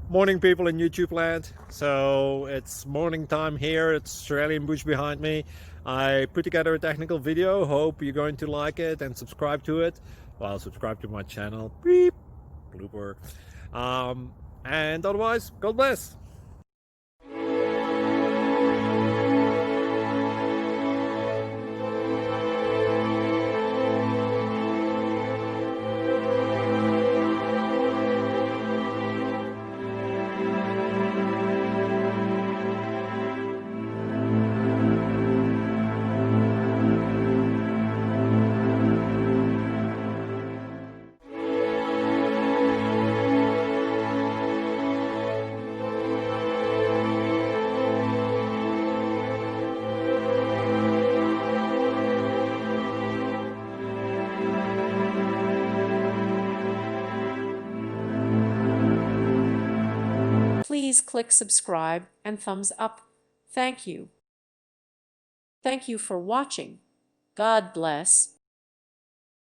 Morning, people in YouTube land. So it's morning time here. It's Australian bush behind me. I put together a technical video. Hope you're going to like it and subscribe to it. Well, subscribe to my channel. Beep, blooper. And otherwise, God bless. Please click subscribe and thumbs up. Thank you. Thank you for watching. God bless.